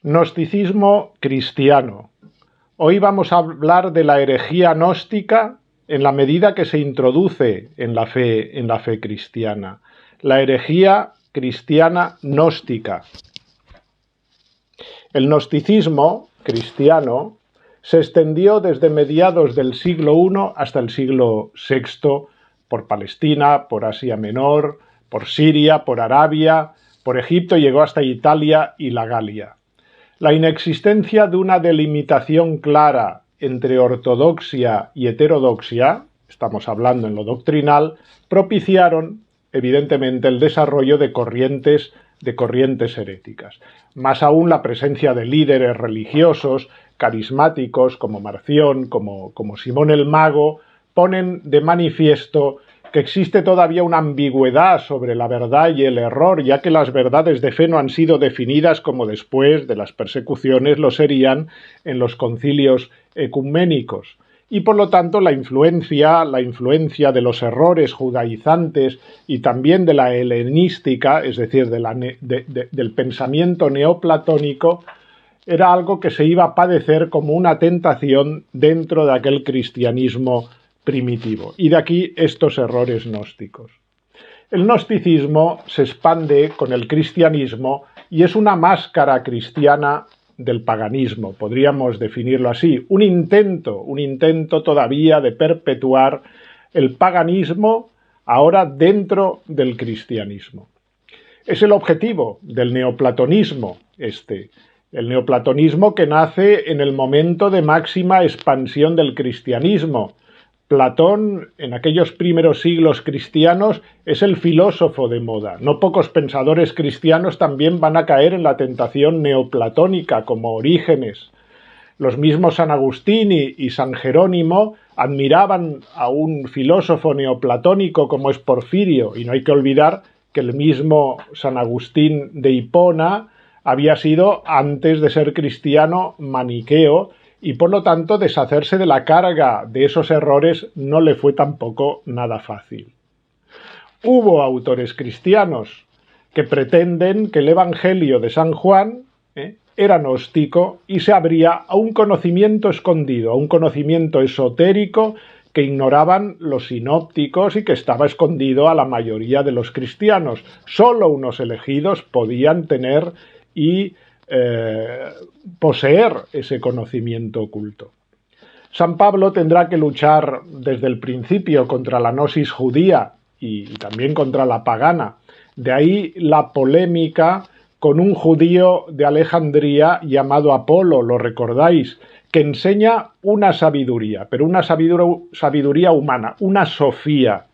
Gnosticismo cristiano. Hoy vamos a hablar de la herejía gnóstica en la medida que se introduce en la fe cristiana. La herejía cristiana gnóstica. El gnosticismo cristiano se extendió desde mediados del siglo I hasta el siglo VI por Palestina, por Asia Menor, por Siria, por Arabia, por Egipto, llegó hasta Italia y la Galia. La inexistencia de una delimitación clara entre ortodoxia y heterodoxia, estamos hablando en lo doctrinal, propiciaron evidentemente el desarrollo de corrientes heréticas. Más aún la presencia de líderes religiosos, carismáticos, como Marción, como Simón el Mago, ponen de manifiesto que existe todavía una ambigüedad sobre la verdad y el error, ya que las verdades de fe no han sido definidas como después de las persecuciones lo serían en los concilios ecuménicos. Y por lo tanto la influencia de los errores judaizantes y también de la helenística, es decir, del pensamiento neoplatónico, era algo que se iba a padecer como una tentación dentro de aquel cristianismo primitivo. Y de aquí estos errores gnósticos. El gnosticismo se expande con el cristianismo y es una máscara cristiana del paganismo, podríamos definirlo así, un intento todavía de perpetuar el paganismo ahora dentro del cristianismo. Es el objetivo del neoplatonismo el neoplatonismo que nace en el momento de máxima expansión del cristianismo. Platón, en aquellos primeros siglos cristianos, es el filósofo de moda. No pocos pensadores cristianos también van a caer en la tentación neoplatónica, como Orígenes. Los mismos San Agustín y San Jerónimo admiraban a un filósofo neoplatónico como es Porfirio, y no hay que olvidar que el mismo San Agustín de Hipona había sido, antes de ser cristiano, maniqueo, y por lo tanto deshacerse de la carga de esos errores no le fue tampoco nada fácil. Hubo autores cristianos que pretenden que el Evangelio de San Juan era gnóstico y se abría a un conocimiento escondido, a un conocimiento esotérico que ignoraban los sinópticos y que estaba escondido a la mayoría de los cristianos. Solo unos elegidos podían tener y poseer ese conocimiento oculto. San Pablo tendrá que luchar desde el principio contra la gnosis judía y también contra la pagana. De ahí la polémica con un judío de Alejandría llamado Apolo, lo recordáis, que enseña una sabiduría, pero una sabiduría humana, una sofía.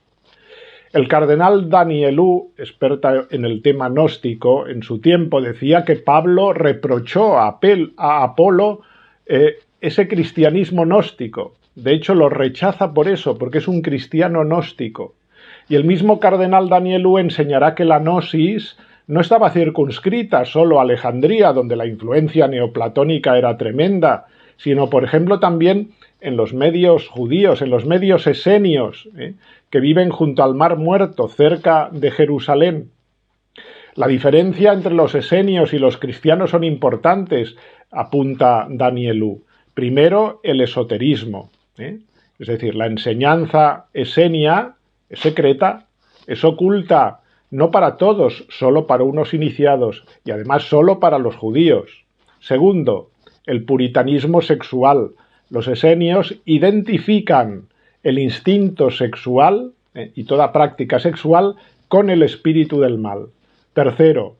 El cardenal Danielou, experta en el tema gnóstico, en su tiempo decía que Pablo reprochó a Apolo ese cristianismo gnóstico. De hecho, lo rechaza por eso, porque es un cristiano gnóstico. Y el mismo cardenal Danielou enseñará que la gnosis no estaba circunscrita solo a Alejandría, donde la influencia neoplatónica era tremenda, sino, por ejemplo, también en los medios judíos, en los medios esenios, que viven junto al Mar Muerto, cerca de Jerusalén. La diferencia entre los esenios y los cristianos son importantes, apunta Danielou. Primero, el esoterismo, es decir, la enseñanza esenia es secreta, es oculta, no para todos, solo para unos iniciados, y además solo para los judíos. Segundo, el puritanismo sexual. Los esenios identifican el instinto sexual y toda práctica sexual con el espíritu del mal. Tercero,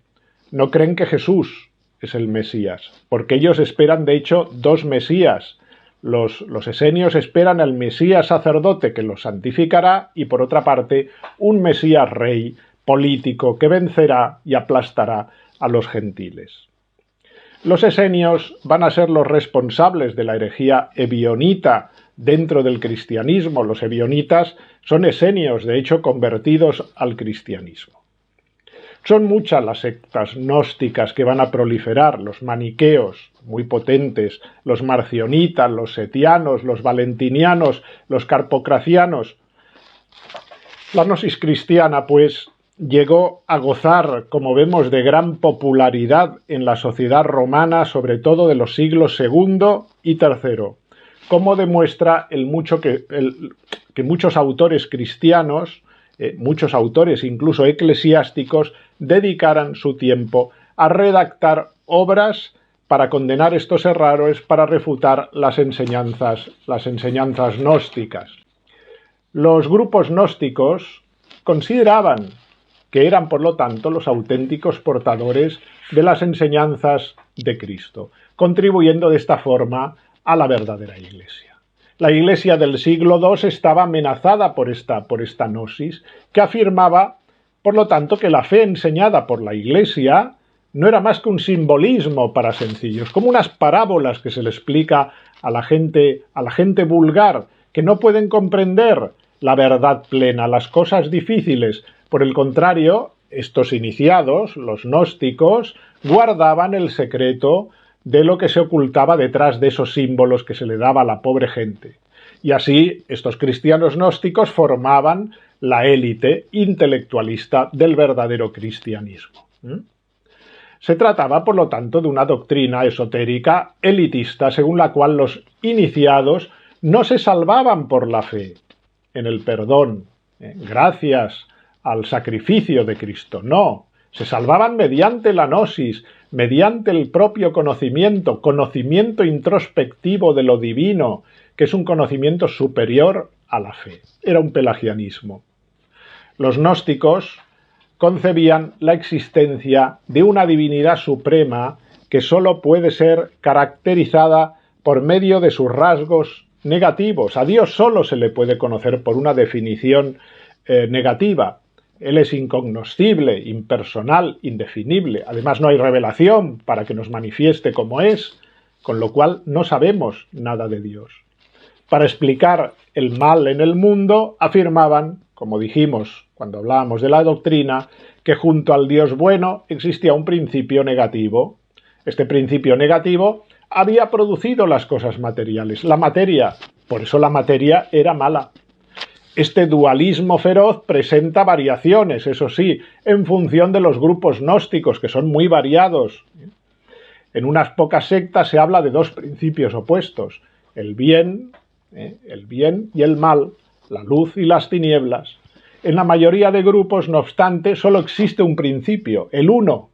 no creen que Jesús es el Mesías, porque ellos esperan de hecho dos Mesías. Los esenios esperan al Mesías sacerdote que los santificará y por otra parte un Mesías rey político que vencerá y aplastará a los gentiles. Los esenios van a ser los responsables de la herejía ebionita dentro del cristianismo. Los ebionitas son esenios, de hecho, convertidos al cristianismo. Son muchas las sectas gnósticas que van a proliferar, los maniqueos, muy potentes, los marcionitas, los setianos, los valentinianos, los carpocracianos. La gnosis cristiana, pues, llegó a gozar, como vemos, de gran popularidad en la sociedad romana, sobre todo de los siglos II y III, como demuestra que muchos autores cristianos, muchos autores incluso eclesiásticos, dedicaran su tiempo a redactar obras para condenar estos errores, para refutar las enseñanzas gnósticas. Los grupos gnósticos consideraban que eran, por lo tanto, los auténticos portadores de las enseñanzas de Cristo, contribuyendo de esta forma a la verdadera Iglesia. La Iglesia del siglo II estaba amenazada por esta gnosis, que afirmaba, por lo tanto, que la fe enseñada por la Iglesia no era más que un simbolismo para sencillos, como unas parábolas que se le explica a la gente vulgar, que no pueden comprender la verdad plena, las cosas difíciles. Por el contrario, estos iniciados, los gnósticos, guardaban el secreto de lo que se ocultaba detrás de esos símbolos que se le daba a la pobre gente. Y así, estos cristianos gnósticos formaban la élite intelectualista del verdadero cristianismo. Se trataba, por lo tanto, de una doctrina esotérica elitista, según la cual los iniciados no se salvaban por la fe en el perdón, gracias al sacrificio de Cristo. No, se salvaban mediante la gnosis, mediante el propio conocimiento introspectivo de lo divino, que es un conocimiento superior a la fe. Era un pelagianismo. Los gnósticos concebían la existencia de una divinidad suprema que sólo puede ser caracterizada por medio de sus rasgos negativos. A Dios solo se le puede conocer por una definición negativa. Él es incognoscible, impersonal, indefinible. Además, no hay revelación para que nos manifieste cómo es, con lo cual no sabemos nada de Dios. Para explicar el mal en el mundo, afirmaban, como dijimos cuando hablábamos de la doctrina, que junto al Dios bueno existía un principio negativo. Este principio negativo había producido las cosas materiales, la materia. Por eso la materia era mala. Este dualismo feroz presenta variaciones, eso sí, en función de los grupos gnósticos, que son muy variados. En unas pocas sectas se habla de dos principios opuestos, el bien y el mal, la luz y las tinieblas. En la mayoría de grupos, no obstante, solo existe un principio, el uno,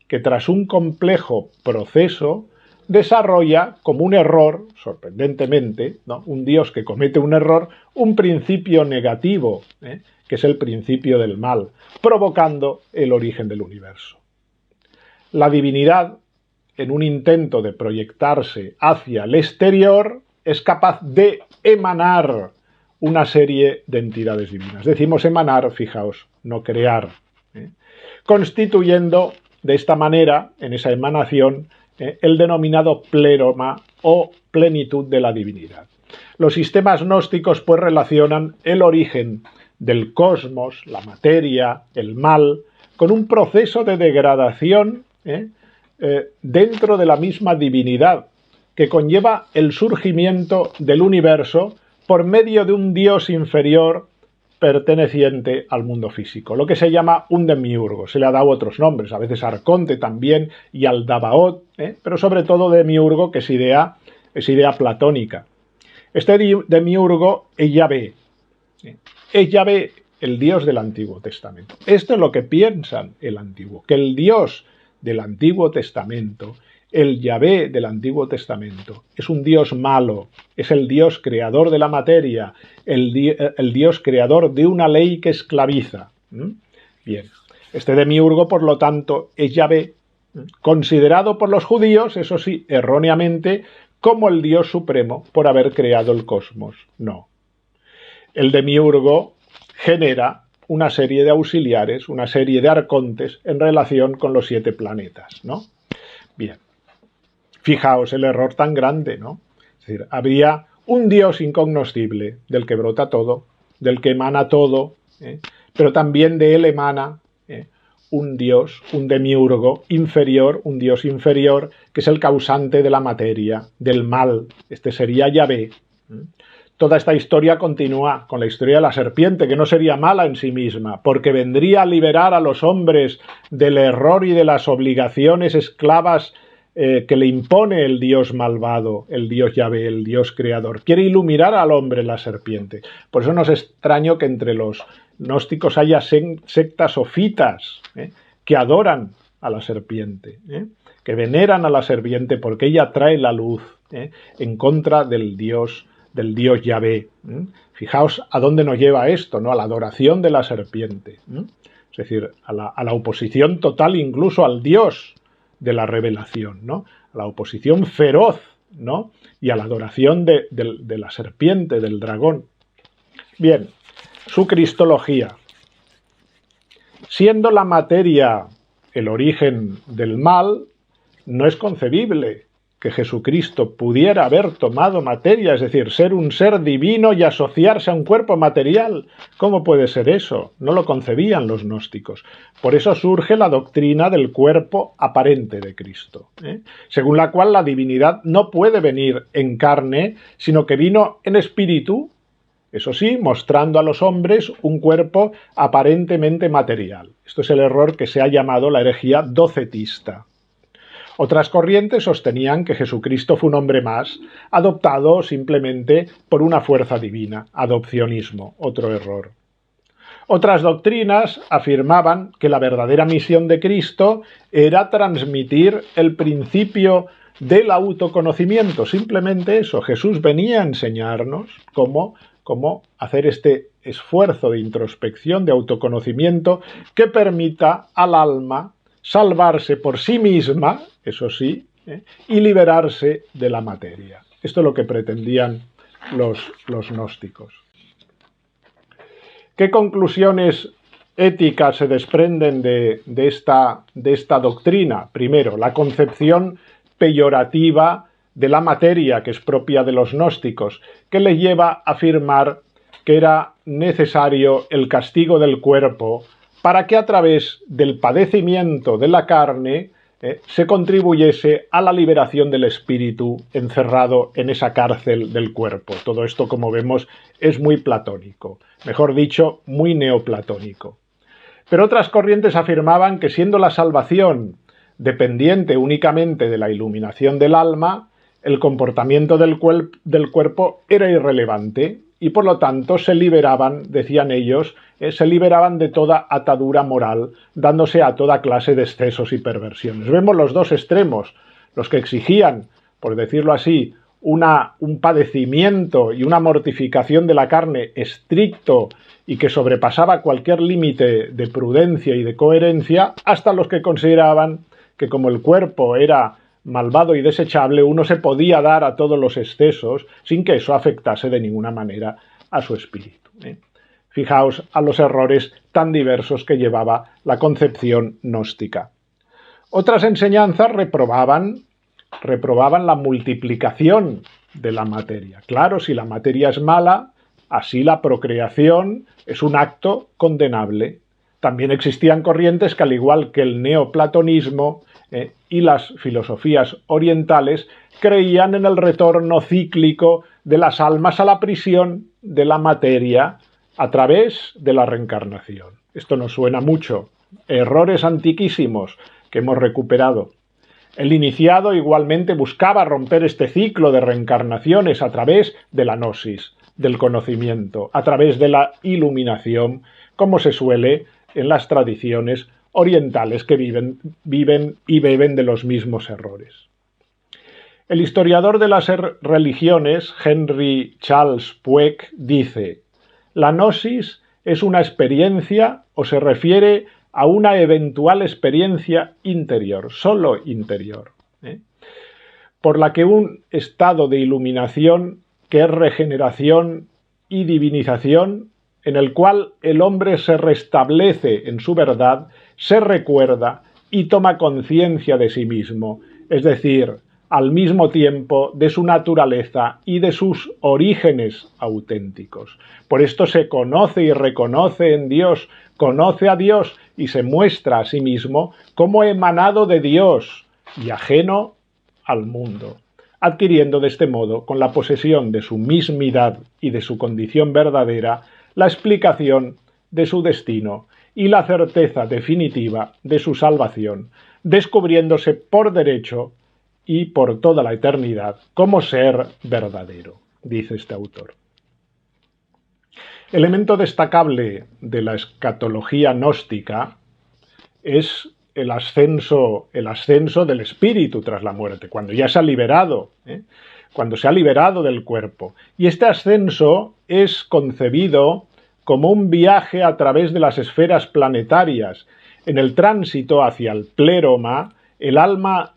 que tras un complejo proceso desarrolla como un error, sorprendentemente, ¿no?, un Dios que comete un error, un principio negativo, que es el principio del mal, provocando el origen del universo. La divinidad, en un intento de proyectarse hacia el exterior, es capaz de emanar una serie de entidades divinas. Decimos emanar, fijaos, no crear, constituyendo de esta manera, en esa emanación, el denominado pleroma o plenitud de la divinidad. Los sistemas gnósticos pues relacionan el origen del cosmos, la materia, el mal, con un proceso de degradación dentro de la misma divinidad, que conlleva el surgimiento del universo por medio de un Dios inferior perteneciente al mundo físico, lo que se llama un demiurgo. Se le ha dado otros nombres, a veces arconte también y aldabaoth, pero sobre todo demiurgo, que es idea platónica. Este demiurgo es Yahvé. Es Yahvé, el Dios del Antiguo Testamento. Esto es lo que piensan el Antiguo, que el Dios del Antiguo Testamento, el Yahvé del Antiguo Testamento, es un Dios malo, es el Dios creador de la materia, el Dios creador de una ley que esclaviza. Bien, este demiurgo, por lo tanto, es Yahvé, considerado por los judíos, eso sí, erróneamente, como el Dios supremo por haber creado el cosmos. No. El demiurgo genera una serie de auxiliares, una serie de arcontes en relación con los 7 planetas, ¿no? Bien. Fijaos el error tan grande, ¿no? Es decir, había un Dios incognoscible, del que brota todo, del que emana todo, pero también de él emana un Dios, un demiurgo inferior, un Dios inferior, que es el causante de la materia, del mal. Este sería Yahvé. Toda esta historia continúa con la historia de la serpiente, que no sería mala en sí misma, porque vendría a liberar a los hombres del error y de las obligaciones esclavas que le impone el Dios malvado, el Dios Yahvé, el Dios creador. Quiere iluminar al hombre la serpiente. Por eso no es extraño que entre los gnósticos haya sectas o fitas que adoran a la serpiente, que veneran a la serpiente porque ella trae la luz en contra del Dios Yahvé. Fijaos a dónde nos lleva esto, ¿no? A la adoración de la serpiente. Es decir, a la oposición total incluso al Dios de la revelación, ¿no? A la oposición feroz, ¿no? Y a la adoración de la serpiente, del dragón. Bien, su cristología. Siendo la materia el origen del mal, no es concebible que Jesucristo pudiera haber tomado materia, es decir, ser un ser divino y asociarse a un cuerpo material. ¿Cómo puede ser eso? No lo concebían los gnósticos. Por eso surge la doctrina del cuerpo aparente de Cristo, según la cual la divinidad no puede venir en carne, sino que vino en espíritu, eso sí, mostrando a los hombres un cuerpo aparentemente material. Esto es el error que se ha llamado la herejía docetista. Otras corrientes sostenían que Jesucristo fue un hombre más, adoptado simplemente por una fuerza divina, adopcionismo, otro error. Otras doctrinas afirmaban que la verdadera misión de Cristo era transmitir el principio del autoconocimiento, simplemente eso. Jesús venía a enseñarnos cómo hacer este esfuerzo de introspección, de autoconocimiento, que permita al alma salvarse por sí misma, eso sí, y liberarse de la materia. Esto es lo que pretendían los gnósticos. ¿Qué conclusiones éticas se desprenden de esta doctrina? Primero, la concepción peyorativa de la materia, que es propia de los gnósticos, que le lleva a afirmar que era necesario el castigo del cuerpo para que a través del padecimiento de la carne se contribuyese a la liberación del espíritu encerrado en esa cárcel del cuerpo. Todo esto, como vemos, es muy platónico, mejor dicho, muy neoplatónico. Pero otras corrientes afirmaban que siendo la salvación dependiente únicamente de la iluminación del alma, el comportamiento del cuerpo era irrelevante y por lo tanto se liberaban, decían ellos, se liberaban de toda atadura moral, dándose a toda clase de excesos y perversiones. Vemos los dos extremos, los que exigían, por decirlo así, un padecimiento y una mortificación de la carne estricto y que sobrepasaba cualquier límite de prudencia y de coherencia, hasta los que consideraban que como el cuerpo era malvado y desechable, uno se podía dar a todos los excesos sin que eso afectase de ninguna manera a su espíritu. Fijaos a los errores tan diversos que llevaba la concepción gnóstica. Otras enseñanzas reprobaban la multiplicación de la materia. Claro, si la materia es mala, así la procreación es un acto condenable. También existían corrientes que, al igual que el neoplatonismo y las filosofías orientales, creían en el retorno cíclico de las almas a la prisión de la materia a través de la reencarnación. Esto nos suena mucho. Errores antiquísimos que hemos recuperado. El iniciado igualmente buscaba romper este ciclo de reencarnaciones a través de la gnosis, del conocimiento, a través de la iluminación, como se suele en las tradiciones orientales que viven y beben de los mismos errores. El historiador de las religiones, Henry Charles Puig, dice: la gnosis es una experiencia o se refiere a una eventual experiencia interior, solo interior, por la que un estado de iluminación que es regeneración y divinización, en el cual el hombre se restablece en su verdad, se recuerda y toma conciencia de sí mismo, es decir, al mismo tiempo de su naturaleza y de sus orígenes auténticos. Por esto se conoce y reconoce en Dios, conoce a Dios y se muestra a sí mismo como emanado de Dios y ajeno al mundo. adquiriendo de este modo, con la posesión de su mismidad y de su condición verdadera, la explicación de su destino y la certeza definitiva de su salvación, descubriéndose por derecho y por toda la eternidad como ser verdadero, dice este autor. Elemento destacable de la escatología gnóstica es el ascenso del espíritu tras la muerte, cuando ya se ha liberado, cuando se ha liberado del cuerpo. Y este ascenso es concebido como un viaje a través de las esferas planetarias. En el tránsito hacia el pléroma, el alma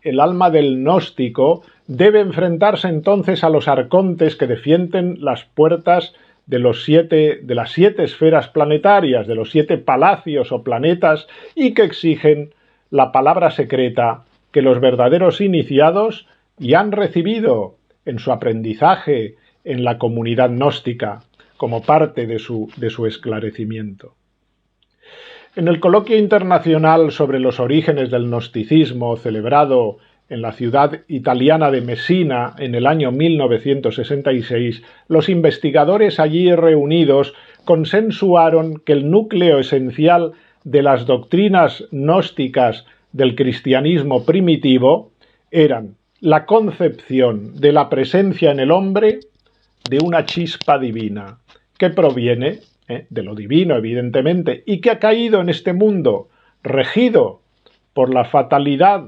del gnóstico debe enfrentarse entonces a los arcontes que defienden las puertas de las 7 esferas planetarias, de los 7 palacios o planetas, y que exigen la palabra secreta que los verdaderos iniciados ya han recibido en su aprendizaje en la comunidad gnóstica, como parte de su esclarecimiento. En el coloquio internacional sobre los orígenes del gnosticismo, celebrado en la ciudad italiana de Messina en el año 1966, los investigadores allí reunidos consensuaron que el núcleo esencial de las doctrinas gnósticas del cristianismo primitivo eran la concepción de la presencia en el hombre de una chispa divina que proviene de lo divino, evidentemente, y que ha caído en este mundo regido por la fatalidad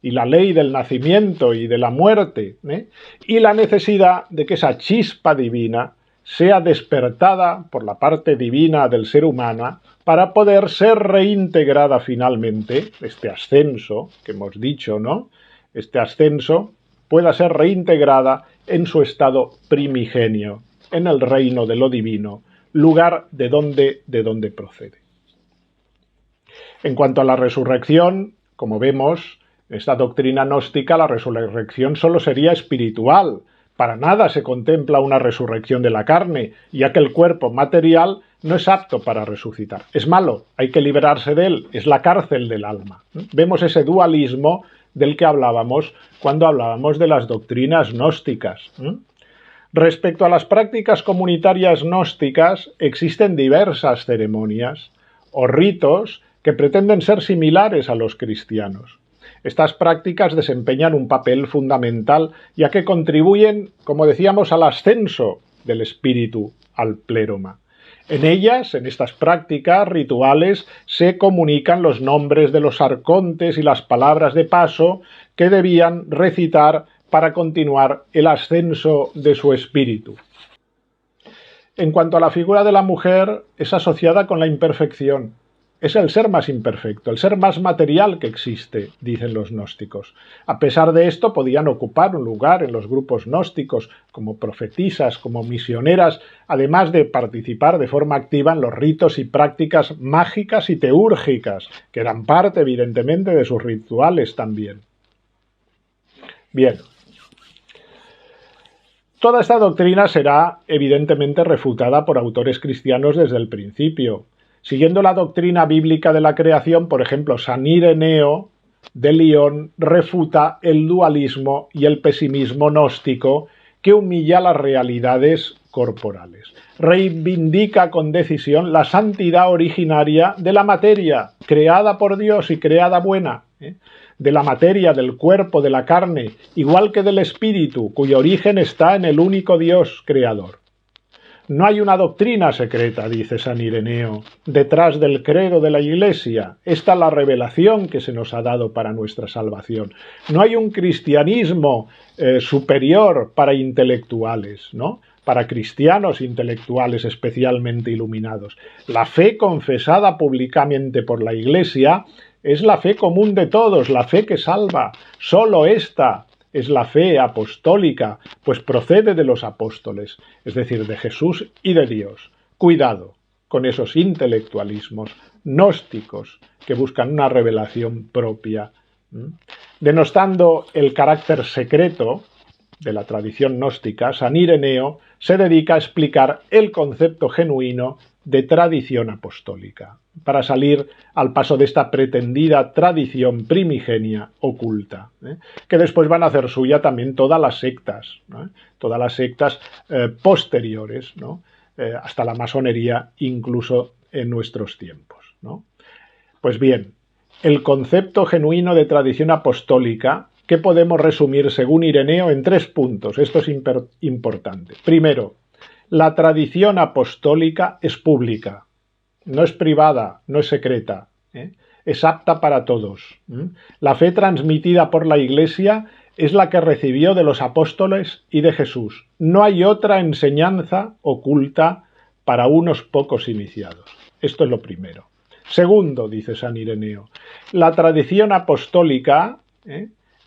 y la ley del nacimiento y de la muerte, y la necesidad de que esa chispa divina sea despertada por la parte divina del ser humano para poder ser reintegrada finalmente, este ascenso que hemos dicho, ¿no? Este ascenso pueda ser reintegrada en su estado primigenio, en el reino de lo divino, lugar de donde procede. En cuanto a la resurrección, como vemos, en esta doctrina gnóstica la resurrección solo sería espiritual. Para nada se contempla una resurrección de la carne, ya que el cuerpo material no es apto para resucitar. Es malo, hay que librarse de él, es la cárcel del alma. Vemos ese dualismo del que hablábamos cuando hablábamos de las doctrinas gnósticas. Respecto a las prácticas comunitarias gnósticas, existen diversas ceremonias o ritos que pretenden ser similares a los cristianos. Estas prácticas desempeñan un papel fundamental, ya que contribuyen, como decíamos, al ascenso del espíritu al pléroma. En ellas, en estas prácticas rituales, se comunican los nombres de los arcontes y las palabras de paso que debían recitar para continuar el ascenso de su espíritu. En cuanto a la figura de la mujer, es asociada con la imperfección. Es el ser más imperfecto, el ser más material que existe, dicen los gnósticos. A pesar de esto, podían ocupar un lugar en los grupos gnósticos como profetisas, como misioneras, además de participar de forma activa en los ritos y prácticas mágicas y teúrgicas, que eran parte, evidentemente, de sus rituales también. Bien. Toda esta doctrina será, evidentemente, refutada por autores cristianos desde el principio. Siguiendo la doctrina bíblica de la creación, por ejemplo, San Ireneo de Lyon refuta el dualismo y el pesimismo gnóstico que humilla las realidades corporales. Reivindica con decisión la santidad originaria de la materia, creada por Dios y creada buena, de la materia, del cuerpo, de la carne, igual que del espíritu, cuyo origen está en el único Dios creador. No hay una doctrina secreta, dice San Ireneo, detrás del credo de la Iglesia. Esta es la revelación que se nos ha dado para nuestra salvación. No hay un cristianismo superior para intelectuales, ¿no? Para cristianos intelectuales especialmente iluminados. La fe confesada públicamente por la Iglesia es la fe común de todos, la fe que salva. Solo esta es la fe apostólica, pues procede de los apóstoles, es decir, de Jesús y de Dios. Cuidado con esos intelectualismos gnósticos que buscan una revelación propia. Denostando el carácter secreto de la tradición gnóstica, San Ireneo se dedica a explicar el concepto genuino de tradición apostólica, para salir al paso de esta pretendida tradición primigenia oculta, que después van a hacer suya también todas las sectas, ¿no? Todas las sectas posteriores, ¿no? Hasta la masonería, incluso en nuestros tiempos, ¿no? Pues bien, el concepto genuino de tradición apostólica, que podemos resumir según Ireneo en 3 puntos. Esto es importante. Primero, la tradición apostólica es pública, no es privada, no es secreta, es apta para todos. La fe transmitida por la Iglesia es la que recibió de los apóstoles y de Jesús. No hay otra enseñanza oculta para unos pocos iniciados. Esto es lo primero. Segundo, dice San Ireneo, la tradición apostólica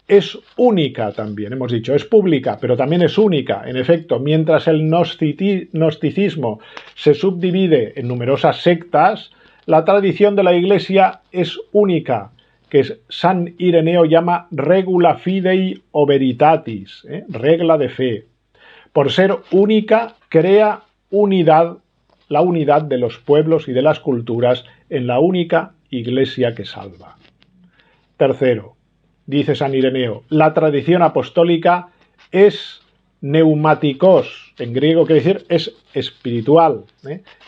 es única también, hemos dicho, es pública, pero también es única. En efecto, mientras el gnosticismo se subdivide en numerosas sectas, la tradición de la Iglesia es única, que San Ireneo llama regula fidei o veritatis, regla de fe. Por ser única, crea unidad, la unidad de los pueblos y de las culturas en la única Iglesia que salva. Tercero, dice San Ireneo, la tradición apostólica es neumáticos, en griego quiere decir es espiritual,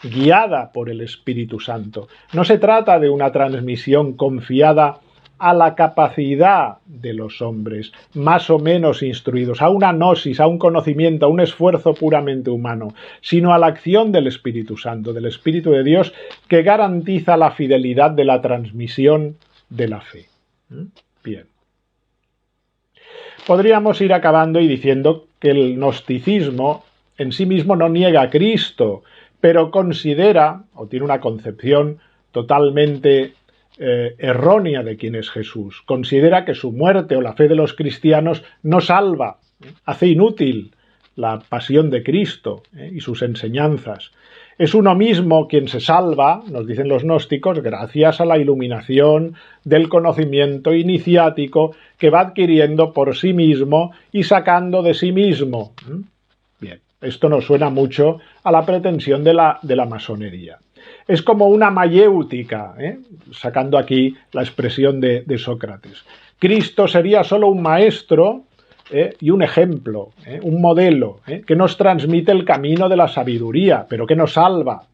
guiada por el Espíritu Santo. No se trata de una transmisión confiada a la capacidad de los hombres, más o menos instruidos, a una gnosis, a un conocimiento, a un esfuerzo puramente humano, sino a la acción del Espíritu Santo, del Espíritu de Dios, que garantiza la fidelidad de la transmisión de la fe. Bien. Podríamos ir acabando y diciendo que el gnosticismo en sí mismo no niega a Cristo, pero considera, o tiene una concepción totalmente errónea de quién es Jesús. Considera que su muerte o la fe de los cristianos no salva, hace inútil la pasión de Cristo y sus enseñanzas. Es uno mismo quien se salva, nos dicen los gnósticos, gracias a la iluminación del conocimiento iniciático que va adquiriendo por sí mismo y sacando de sí mismo. Bien, esto nos suena mucho a la pretensión de la masonería. Es como una mayéutica, sacando aquí la expresión de Sócrates. Cristo sería solo un maestro y un ejemplo, un modelo, que nos transmite el camino de la sabiduría, pero que nos salva.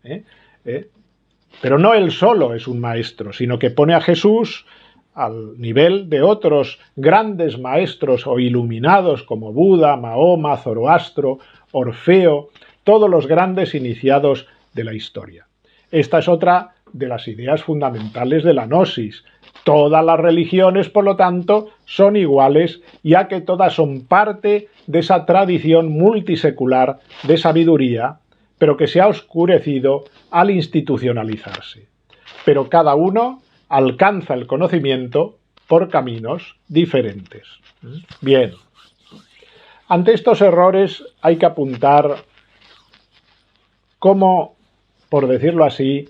Pero no él solo es un maestro, sino que pone a Jesús al nivel de otros grandes maestros o iluminados como Buda, Mahoma, Zoroastro, Orfeo, todos los grandes iniciados de la historia. Esta es otra de las ideas fundamentales de la gnosis. Todas las religiones, por lo tanto, son iguales, ya que todas son parte de esa tradición multisecular de sabiduría, pero que se ha oscurecido al institucionalizarse. Pero cada uno alcanza el conocimiento por caminos diferentes. Bien, ante estos errores hay que apuntar cómo, por decirlo así,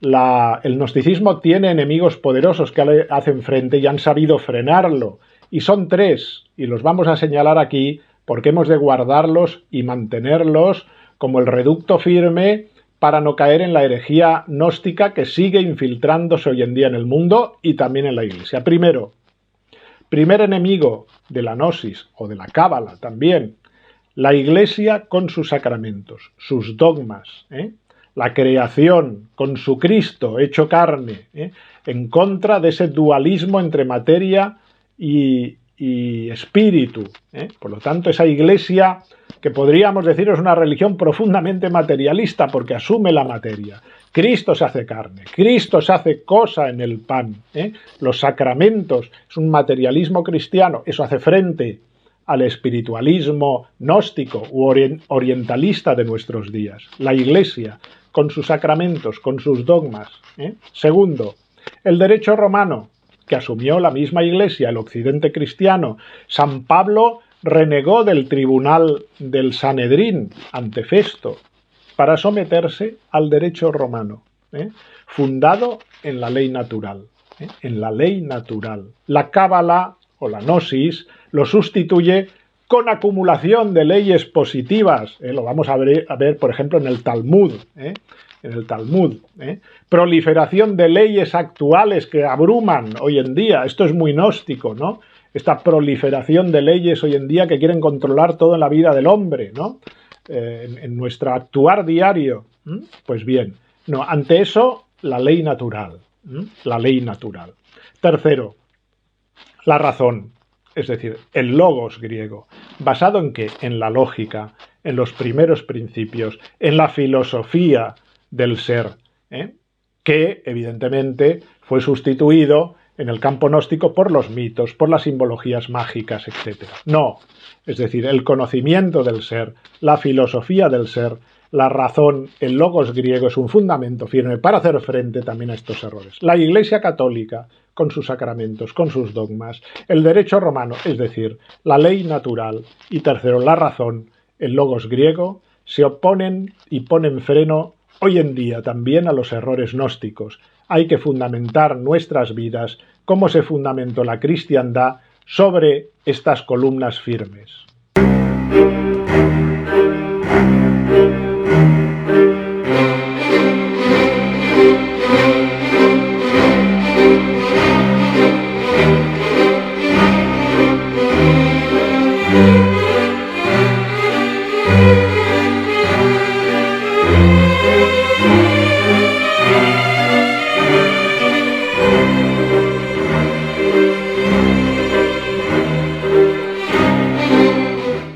el gnosticismo tiene enemigos poderosos que le hacen frente y han sabido frenarlo. Y son 3, y los vamos a señalar aquí porque hemos de guardarlos y mantenerlos como el reducto firme para no caer en la herejía gnóstica que sigue infiltrándose hoy en día en el mundo y también en la Iglesia. Primero, primer enemigo de la gnosis o de la cábala también, la Iglesia con sus sacramentos, sus dogmas, la creación con su Cristo hecho carne, en contra de ese dualismo entre materia y espíritu. Por lo tanto, esa Iglesia que podríamos decir es una religión profundamente materialista porque asume la materia. Cristo se hace carne, Cristo se hace cosa en el pan. Los sacramentos es un materialismo cristiano, eso hace frente al espiritualismo gnóstico u orientalista de nuestros días. La Iglesia, con sus sacramentos, con sus dogmas. Segundo, el derecho romano, que asumió la misma Iglesia, el occidente cristiano. San Pablo renegó del tribunal del Sanedrín ante Festo para someterse al derecho romano, fundado en la ley natural. En la ley natural. La cábala o la gnosis lo sustituye con acumulación de leyes positivas. Lo vamos a ver, por ejemplo, en el Talmud, en el Talmud. Proliferación de leyes actuales que abruman hoy en día. Esto es muy gnóstico, ¿no? Esta proliferación de leyes hoy en día que quieren controlar toda la vida del hombre, ¿no? En nuestro actuar diario. Pues bien, no, ante eso, la ley natural. La ley natural. Tercero, la razón, es decir, el logos griego. ¿Basado en qué? En la lógica, en los primeros principios, en la filosofía del ser, que evidentemente fue sustituido en el campo gnóstico por los mitos, por las simbologías mágicas, etc. No, es decir, el conocimiento del ser, la filosofía del ser, la razón, el logos griego es un fundamento firme para hacer frente también a estos errores. La Iglesia católica, con sus sacramentos, con sus dogmas, el derecho romano, es decir, la ley natural, y tercero, la razón, el logos griego, se oponen y ponen freno hoy en día también a los errores gnósticos. Hay que fundamentar nuestras vidas como se fundamentó la cristiandad sobre estas columnas firmes.